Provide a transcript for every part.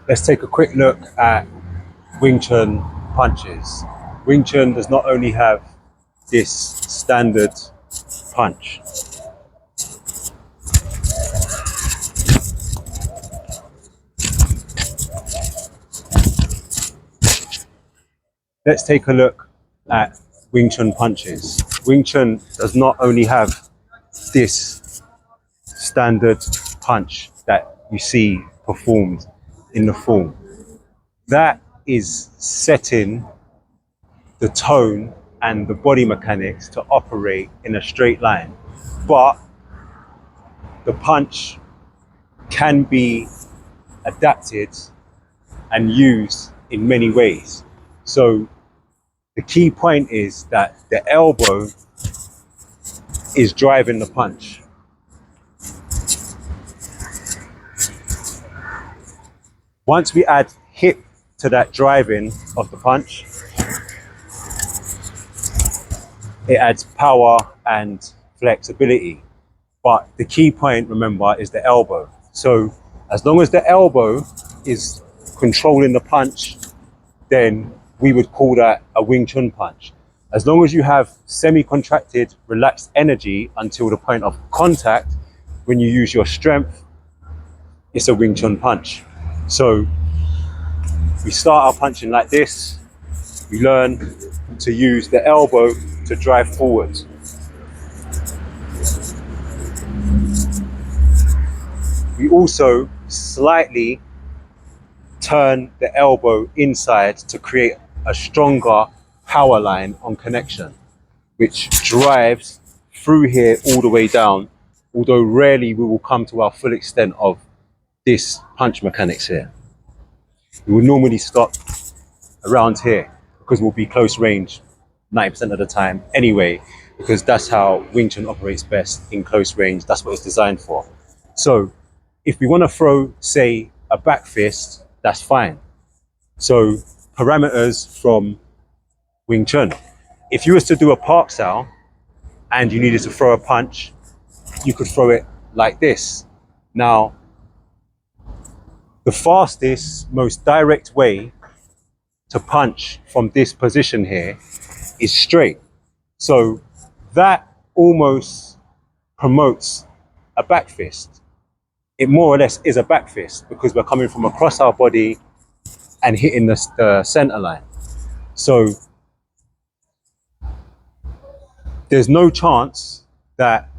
Let's take a quick look at Wing Chun punches. Wing Chun does not only have this standard punch. Let's take a look at Wing Chun punches. Wing Chun does not only have this standard punch that you see performed in the form. That is setting the tone and the body mechanics to operate in a straight line. But the punch can be adapted and used in many ways. So the key point is that the elbow is driving the punch. Once we add hip to that driving of the punch, it adds power and flexibility. But the key point, remember, is the elbow. So as long as the elbow is controlling the punch, then we would call that a Wing Chun punch. As long as you have semi-contracted, relaxed energy until the point of contact, when you use your strength, it's a Wing Chun punch. So we start our punching like this. We learn to use the elbow to drive forward. We also slightly turn the elbow inside to create a stronger power line on connection, which drives through here all the way down, although rarely we will come to our full extent of this punch mechanics here. We will normally stop around here because we'll be close range 90% of the time anyway, because that's how Wing Chun operates best, in close range. That's what it's designed for. So if we want to throw, say, a back fist, that's fine. So parameters from Wing Chun. If you was to do a park sao and you needed to throw a punch, you could throw it like this. Now, the fastest, most direct way to punch from this position here is straight. So that almost promotes a back fist. It more or less is a back fist because we're coming from across our body and hitting the center line. So there's no chance that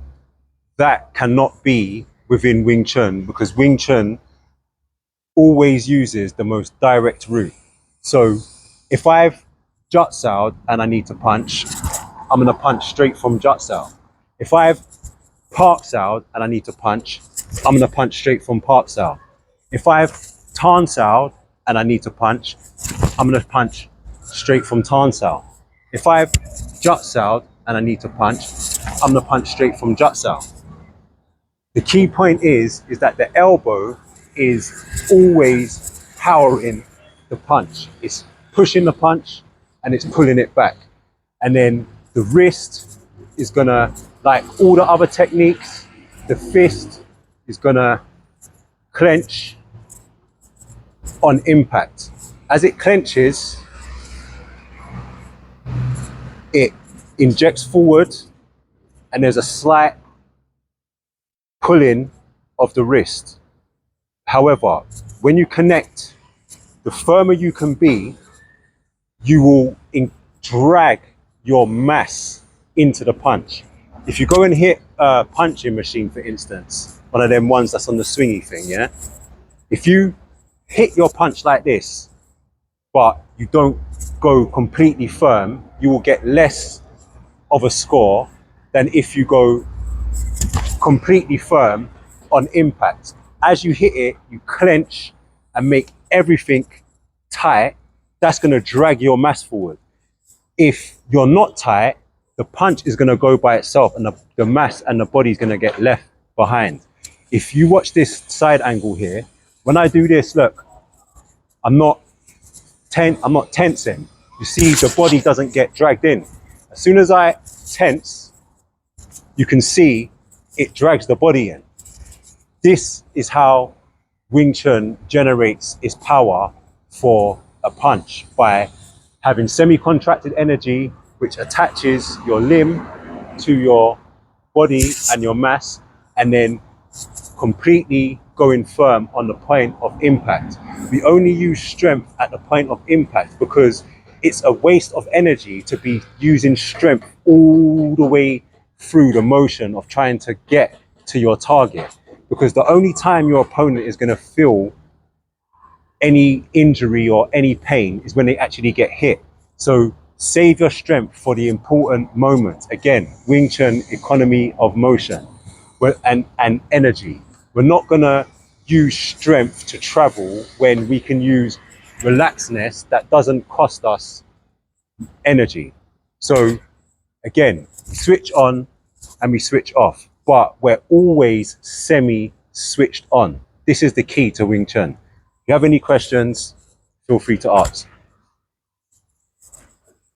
that cannot be within Wing Chun, because Wing Chun always uses the most direct route. So if I've jut saoed and I need to punch, I'm gonna punch straight from jut sao. If I've park saoed and I need to punch, I'm gonna punch straight from park sao. If I've tan saoed and I need to punch, I'm gonna punch straight from tan sao. If I've jut saoed and I need to punch, I'm gonna punch straight from jut sao. The key point is that the elbow is always powering the punch. It's pushing the punch and it's pulling it back. And then the wrist is gonna, like all the other techniques, the fist is gonna clench on impact. As it clenches, it injects forward and there's a slight pulling of the wrist. However, when you connect, the firmer you can be, you will drag your mass into the punch. If you go and hit a punching machine, for instance, one of them ones that's on the swingy thing, yeah? If you hit your punch like this, but you don't go completely firm, you will get less of a score than if you go completely firm on impact. As you hit it, you clench and make everything tight. That's gonna drag your mass forward. If you're not tight, the punch is gonna go by itself and the mass and the body is gonna get left behind. If you watch this side angle here, when I do this, look, I'm not tensing. You see, the body doesn't get dragged in. As soon as I tense, you can see it drags the body in. This is how Wing Chun generates its power for a punch by having semi-contracted energy, which attaches your limb to your body and your mass, and then completely going firm on the point of impact. We only use strength at the point of impact because it's a waste of energy to be using strength all the way through the motion of trying to get to your target. Because the only time your opponent is going to feel any injury or any pain is when they actually get hit. So save your strength for the important moments. Again, Wing Chun, economy of motion and energy. We're not going to use strength to travel when we can use relaxedness that doesn't cost us energy. So again, switch on and we switch off, but we're always semi switched on. This is the key to Wing Chun. If you have any questions, feel free to ask.